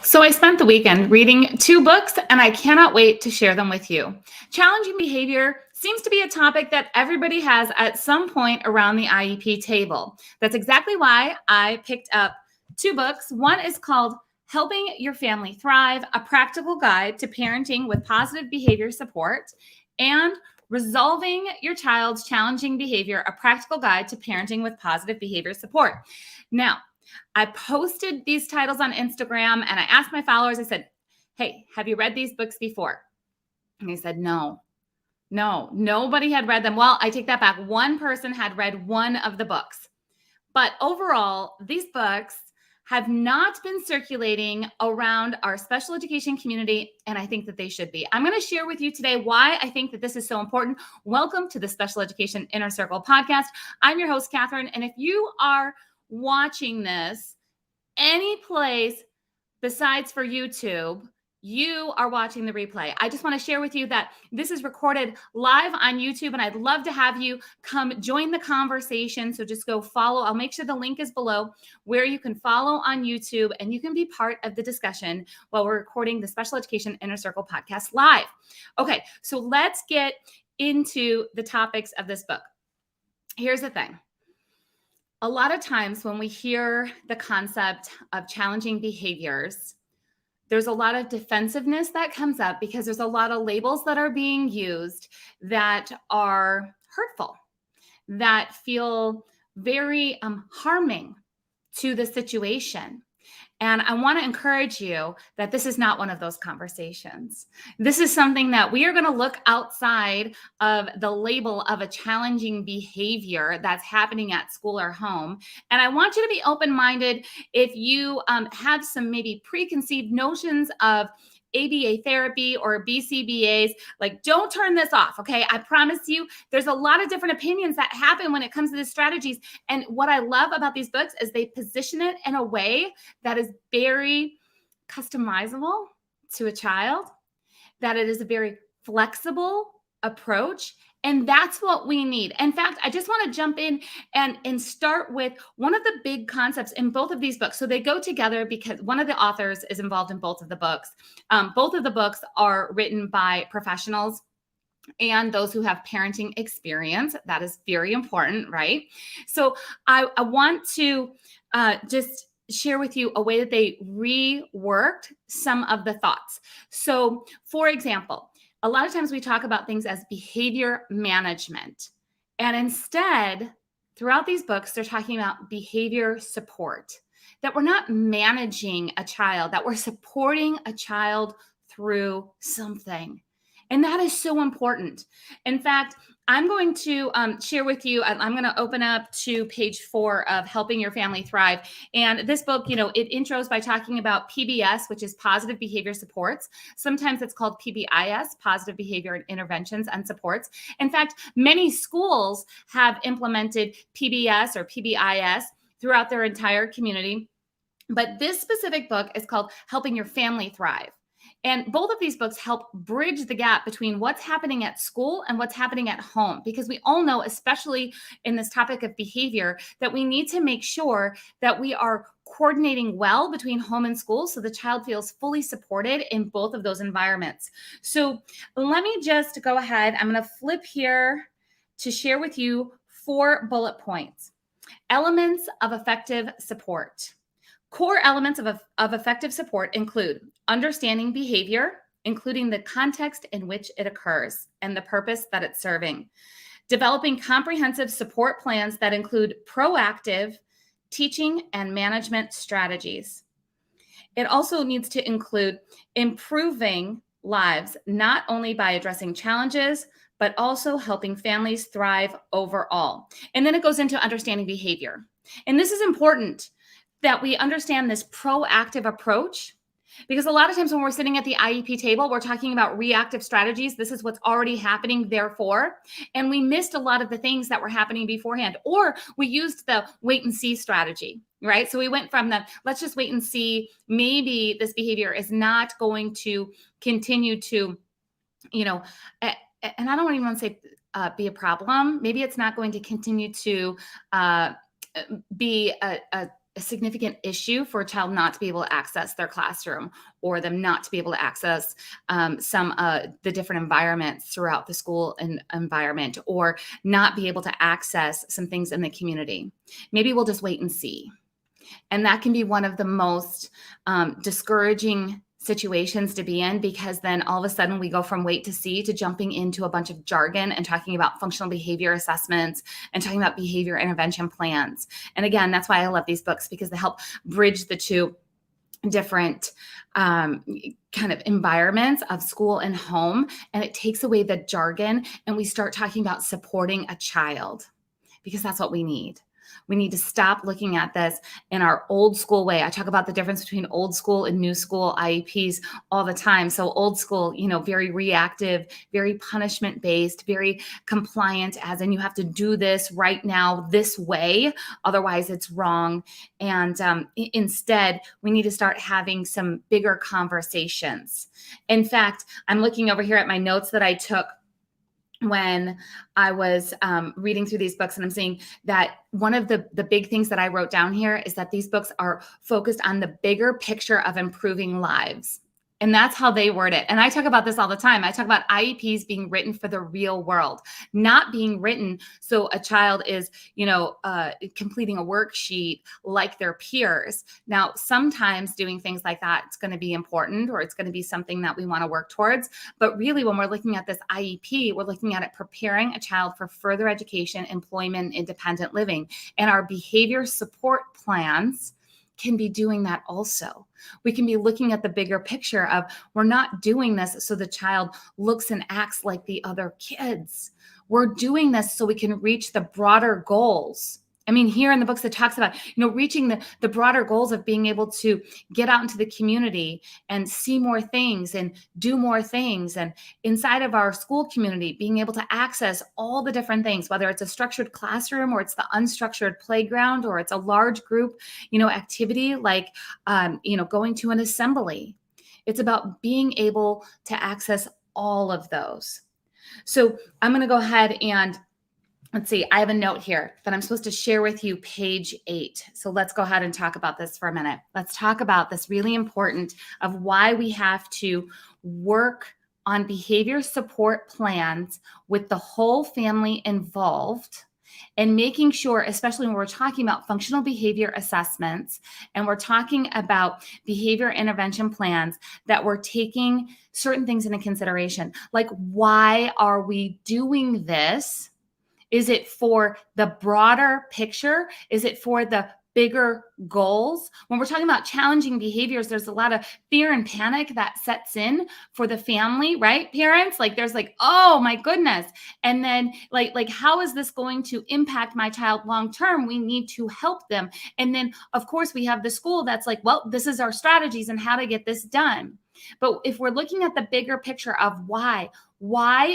So I spent the weekend reading two books and I cannot wait to share them with you. Challenging behavior seems to be a topic that everybody has at some point around the IEP table. That's exactly why I picked up two books. One is called Helping Your Family Thrive, a practical guide to parenting with positive behavior support, and Resolving Your Child's Challenging Behavior, a practical guide to parenting with positive behavior support. Now, I posted these titles on Instagram and I asked my followers, I said, hey, have you read these books before? And they said, no, nobody had read them. Well, I take that back. One person had read one of the books. But overall, these books have not been circulating around our special education community, and I think that they should be. I'm going to share with you today why I think that this is so important. Welcome to the Special Education Inner Circle podcast. I'm your host, Catherine, and if you are watching this any place besides for YouTube, you are watching the replay. I just want to share with you that this is recorded live on YouTube, and I'd love to have you come join the conversation. So just go follow. I'll make sure the link is below where you can follow on YouTube and you can be part of the discussion while we're recording the Special Education Inner Circle podcast live. Okay, so let's get into the topics of this book. Here's the thing. A lot of times when we hear the concept of challenging behaviors, there's a lot of defensiveness that comes up because there's a lot of labels that are being used that are hurtful, that feel very harming to the situation. And I want to encourage you that this is not one of those conversations. This is something that we are going to look outside of the label of a challenging behavior that's happening at school or home. And I want you to be open-minded if you have some maybe preconceived notions of ABA therapy or BCBAs, like don't turn this off, okay? I promise you there's a lot of different opinions that happen when it comes to these strategies. And what I love about these books is they position it in a way that is very customizable to a child, that it is a very flexible approach. And that's what we need. In fact, I just want to jump in and start with one of the big concepts in both of these books. So they go together because one of the authors is involved in both of the books. Both of the books are written by professionals and those who have parenting experience. That is very important, right? So I want to just share with you a way that they reworked some of the thoughts. So for example, a lot of times we talk about things as behavior management. And instead, throughout these books, they're talking about behavior support, that we're not managing a child, that we're supporting a child through something. And that is so important. In fact, I'm going to share with you, I'm going to open up to page 4 of Helping Your Family Thrive. And this book, it intros by talking about PBS, which is positive behavior supports. Sometimes it's called PBIS, positive behavior interventions and supports. In fact, many schools have implemented PBS or PBIS throughout their entire community. But this specific book is called Helping Your Family Thrive. And both of these books help bridge the gap between what's happening at school and what's happening at home, because we all know, especially in this topic of behavior, that we need to make sure that we are coordinating well between home and school so the child feels fully supported in both of those environments. So let me just go ahead. I'm going to flip here to share with you 4 bullet points. Elements of effective support. Core elements of effective support include understanding behavior, including the context in which it occurs and the purpose that it's serving. Developing comprehensive support plans that include proactive teaching and management strategies. It also needs to include improving lives, not only by addressing challenges, but also helping families thrive overall. And then it goes into understanding behavior. And this is important, that we understand this proactive approach, because a lot of times when we're sitting at the IEP table, we're talking about reactive strategies. This is what's already happening, therefore, and we missed a lot of the things that were happening beforehand, or we used the wait and see strategy, right? So we went from the, let's just wait and see, maybe this behavior is not going to continue to, and I don't even want to say be a problem. Maybe it's not going to continue to be a a significant issue for a child not to be able to access their classroom, or them not to be able to access some the different environments throughout the school and environment, or not be able to access some things in the community. Maybe we'll just wait and see. And that can be one of the most discouraging situations to be in, because then all of a sudden we go from wait to see to jumping into a bunch of jargon and talking about functional behavior assessments and talking about behavior intervention plans. And again, that's why I love these books, because they help bridge the two different kind of environments of school and home. And it takes away the jargon, and we start talking about supporting a child, because that's what we need. We need to stop looking at this in our old school way. I talk about the difference between old school and new school IEPs all the time. So old school, very reactive, very punishment based, very compliant, as in you have to do this right now this way, otherwise it's wrong. And instead, we need to start having some bigger conversations. In fact, I'm looking over here at my notes that I took when I was reading through these books, and I'm seeing that one of the big things that I wrote down here is that these books are focused on the bigger picture of improving lives. And that's how they word it. And I talk about this all the time. I talk about IEPs being written for the real world, not being written so a child is, completing a worksheet like their peers. Now, sometimes doing things like that, it's going to be important, or it's going to be something that we want to work towards. But really, when we're looking at this IEP, we're looking at it preparing a child for further education, employment, independent living. And our behavior support plans can be doing that also. We can be looking at the bigger picture of, we're not doing this so the child looks and acts like the other kids. We're doing this so we can reach the broader goals. I mean, here in the books, it talks about, reaching the broader goals of being able to get out into the community and see more things and do more things. And inside of our school community, being able to access all the different things, whether it's a structured classroom, or it's the unstructured playground, or it's a large group, activity like, going to an assembly. It's about being able to access all of those. So I'm going to go ahead and let's see, I have a note here that I'm supposed to share with you, page 8. So let's go ahead and talk about this for a minute. Let's talk about this really important of why we have to work on behavior support plans with the whole family involved, and making sure, especially when we're talking about functional behavior assessments and we're talking about behavior intervention plans, that we're taking certain things into consideration. Like, why are we doing this? Is it for the broader picture? Is it for the bigger goals? When we're talking about challenging behaviors, there's a lot of fear and panic that sets in for the family, right? Parents, there's oh my goodness. And then like, how is this going to impact my child long-term? We need to help them. And then of course we have the school that's like, well, this is our strategies and how to get this done. But if we're looking at the bigger picture of why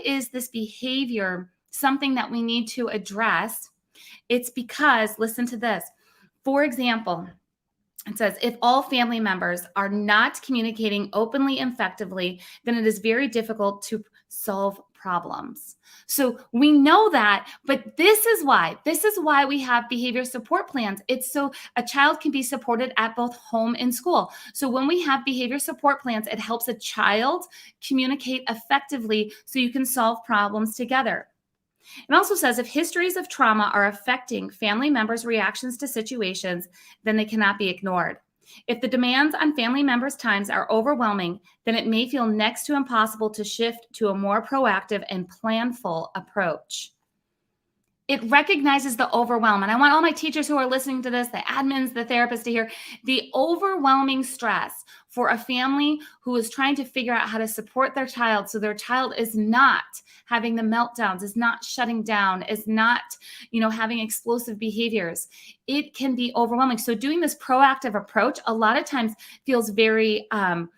is this behavior something that we need to address? It's because, listen to this. For example, it says, if all family members are not communicating openly and effectively, then it is very difficult to solve problems. So we know that, but this is why we have behavior support plans. It's so a child can be supported at both home and school. So when we have behavior support plans, it helps a child communicate effectively so you can solve problems together. It also says, if histories of trauma are affecting family members' reactions to situations, then they cannot be ignored. If the demands on family members' times are overwhelming, then it may feel next to impossible to shift to a more proactive and planful approach. It recognizes the overwhelm. And I want all my teachers who are listening to this, the admins, the therapists, to hear the overwhelming stress for a family who is trying to figure out how to support their child so their child is not having the meltdowns, is not shutting down, is not, having explosive behaviors. It can be overwhelming. So doing this proactive approach a lot of times feels very, I'm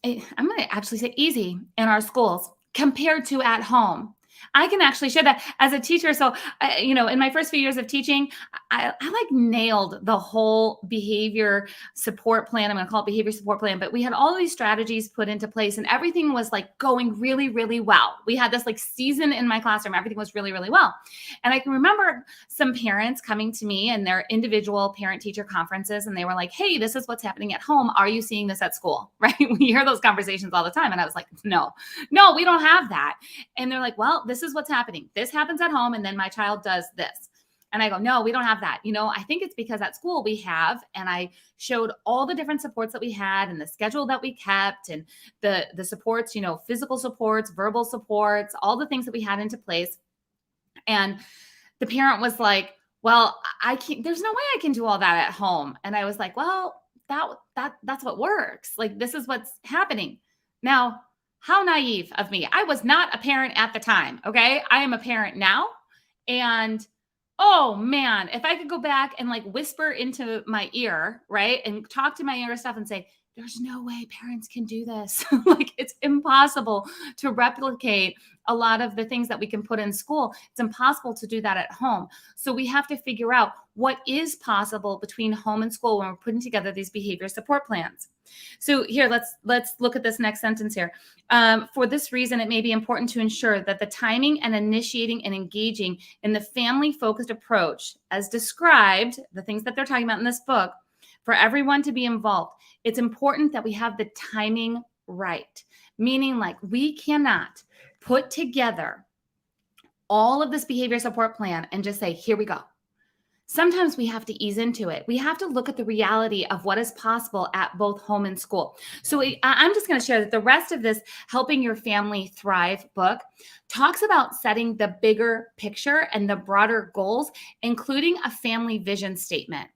going to actually say easy in our schools compared to at home. I can actually share that as a teacher. So, in my first few years of teaching, I like nailed the whole behavior support plan. I'm going to call it behavior support plan, but we had all these strategies put into place and everything was like going really, really well. We had this like season in my classroom. Everything was really, really well. And I can remember some parents coming to me in their individual parent teacher conferences. And they were like, hey, this is what's happening at home. Are you seeing this at school? Right? We hear those conversations all the time. And I was like, no, we don't have that. And they're like, well, this is what's happening. This happens at home. And then my child does this. And I go, no, we don't have that. I think it's because at school we have, and I showed all the different supports that we had and the schedule that we kept and the supports, physical supports, verbal supports, all the things that we had into place. And the parent was like, well, I can't, there's no way I can do all that at home. And I was like, well, that's what works. Like, this is what's happening. Now, how naive of me. I was not a parent at the time. Okay. I am a parent now. And oh man, if I could go back and like whisper into my ear, right, and talk to my younger stuff and say, there's no way parents can do this. Like, it's impossible to replicate a lot of the things that we can put in school. It's impossible to do that at home. So we have to figure out what is possible between home and school when we're putting together these behavior support plans. So here, let's look at this next sentence here. For this reason, it may be important to ensure that the timing and initiating and engaging in the family-focused approach, as described, the things that they're talking about in this book, for everyone to be involved, it's important that we have the timing right. Meaning, like, we cannot put together all of this behavior support plan and just say, here we go. Sometimes we have to ease into it. We have to look at the reality of what is possible at both home and school. So I'm just going to share that the rest of this Helping Your Family Thrive book talks about setting the bigger picture and the broader goals, including a family vision statement.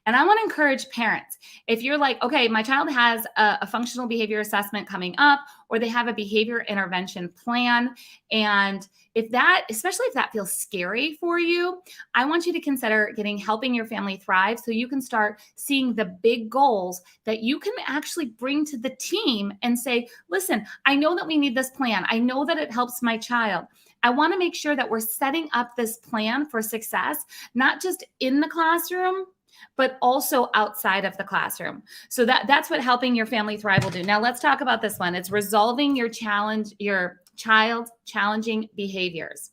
And I want to encourage parents, if you're like, okay, my child has a functional behavior assessment coming up, or they have a behavior intervention plan, and especially if that feels scary for you, I want you to consider getting Helping Your Family Thrive so you can start seeing the big goals that you can actually bring to the team and say, listen, I know that we need this plan. I know that it helps my child. I want to make sure that we're setting up this plan for success, not just in the classroom, but also outside of the classroom. So that's what Helping Your Family Thrive will do. Now let's talk about this one. It's resolving your child's challenging behaviors.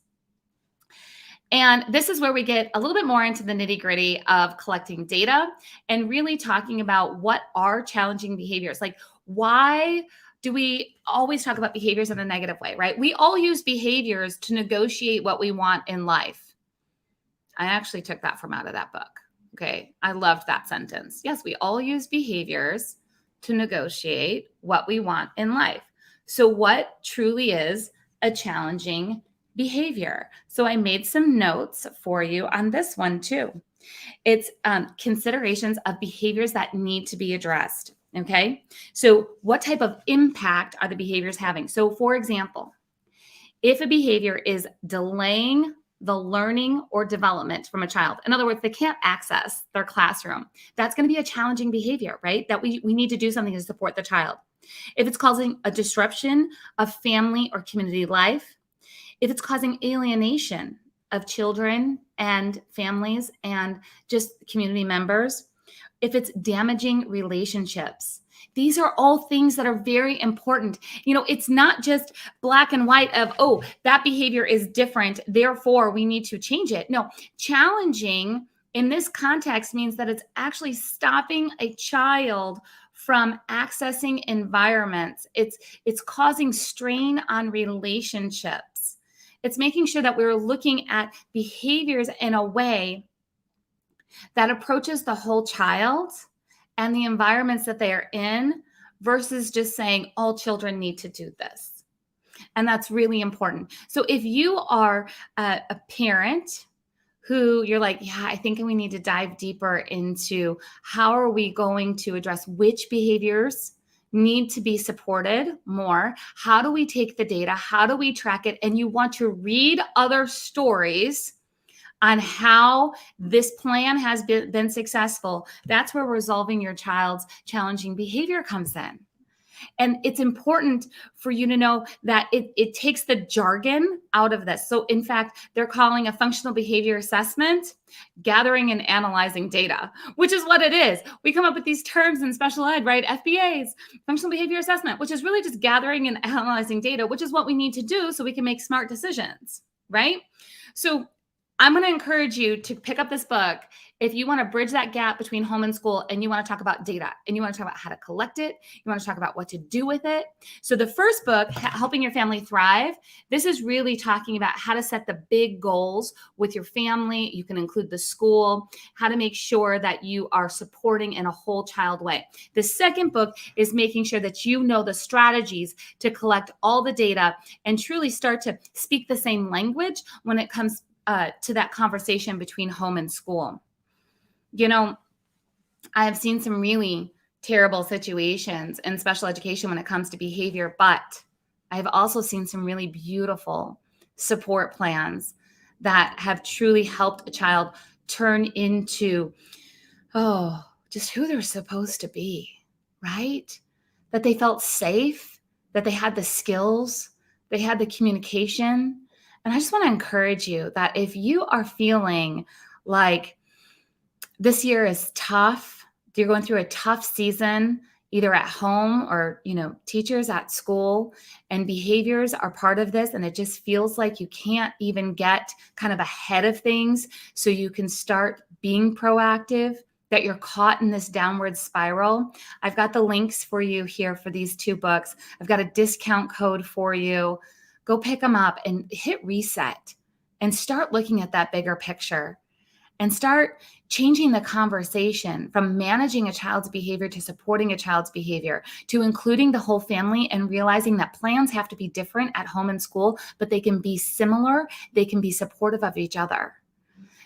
And this is where we get a little bit more into the nitty-gritty of collecting data and really talking about what are challenging behaviors. Like, why do we always talk about behaviors in a negative way, right? We all use behaviors to negotiate what we want in life. I actually took that from out of that book. Okay, I loved that sentence. Yes, we all use behaviors to negotiate what we want in life. So what truly is a challenging behavior? So I made some notes for you on this one too. It's considerations of behaviors that need to be addressed. Okay, so what type of impact are the behaviors having? So for example, if a behavior is delaying the learning or development from a child, in other words, they can't access their classroom, that's going to be a challenging behavior, right? That we need to do something to support the child. If it's causing a disruption of family or community life, if it's causing alienation of children and families and just community members, if it's damaging relationships, these are all things that are very important. It's not just black and white of, oh, that behavior is different, therefore we need to change it. No, challenging in this context means that it's actually stopping a child from accessing environments. It's causing strain on relationships. It's making sure that we're looking at behaviors in a way that approaches the whole child and the environments that they are in, versus just saying all children need to do this. And that's really important. So if you are a parent who you're like, yeah, I think we need to dive deeper into how are we going to address which behaviors need to be supported more? How do we take the data? How do we track it? And you want to read other stories on how this plan has been successful, that's where resolving your child's challenging behavior comes in. And it's important for you to know that it takes the jargon out of this. So in fact, they're calling a functional behavior assessment gathering and analyzing data, which is what it is. We come up with these terms in special ed, right? FBAs, functional behavior assessment, which is really just gathering and analyzing data, which is what we need to do so we can make smart decisions, right? So I'm going to encourage you to pick up this book if you want to bridge that gap between home and school and you want to talk about data and you want to talk about how to collect it. You want to talk about what to do with it. So the first book, Helping Your Family Thrive, this is really talking about how to set the big goals with your family. You can include the school, how to make sure that you are supporting in a whole child way. The second book is making sure that you know the strategies to collect all the data and truly start to speak the same language when it comes to that conversation between home and school. You know, I have seen some really terrible situations in special education when it comes to behavior, but I've also seen some really beautiful support plans that have truly helped a child turn into, just who they're supposed to be, right? That they felt safe, that they had the skills, they had the communication. And I just want to encourage you that if you are feeling like this year is tough, you're going through a tough season, either at home or, teachers at school, and behaviors are part of this, and it just feels like you can't even get kind of ahead of things so you can start being proactive, that you're caught in this downward spiral. I've got the links for you here for these two books. I've got a discount code for you. Go pick them up and hit reset and start looking at that bigger picture and start changing the conversation from managing a child's behavior to supporting a child's behavior to including the whole family and realizing that plans have to be different at home and school, but they can be similar. They can be supportive of each other.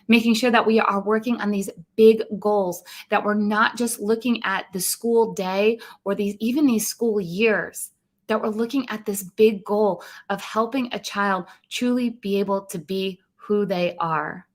Making sure that we are working on these big goals, that we're not just looking at the school day or even these school years, that we're looking at this big goal of helping a child truly be able to be who they are.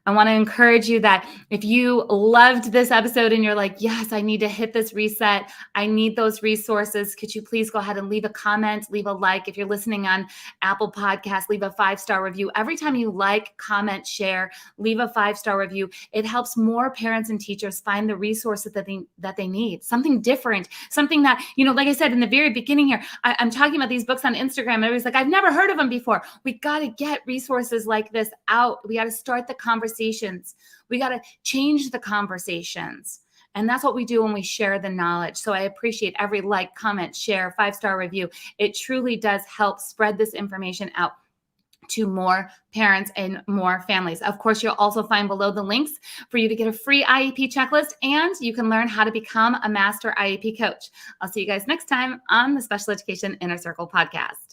I want to encourage you that if you loved this episode and you're like, yes, I need to hit this reset, I need those resources, could you please go ahead and leave a comment, leave a like. If you're listening on Apple Podcasts, leave a 5-star review. Every time you like, comment, share, leave a 5-star review. It helps more parents and teachers find the resources that they need, something different, something that, like I said in the very beginning here, I'm talking about these books on Instagram and everybody's like, I've never heard of them before. We got to get resources like this out. We got to start the conversation. We got to change the conversations. And that's what we do when we share the knowledge. So I appreciate every like, comment, share, 5-star review. It truly does help spread this information out to more parents and more families. Of course, you'll also find below the links for you to get a free IEP checklist, and you can learn how to become a master IEP coach. I'll see you guys next time on the Special Education Inner Circle podcast.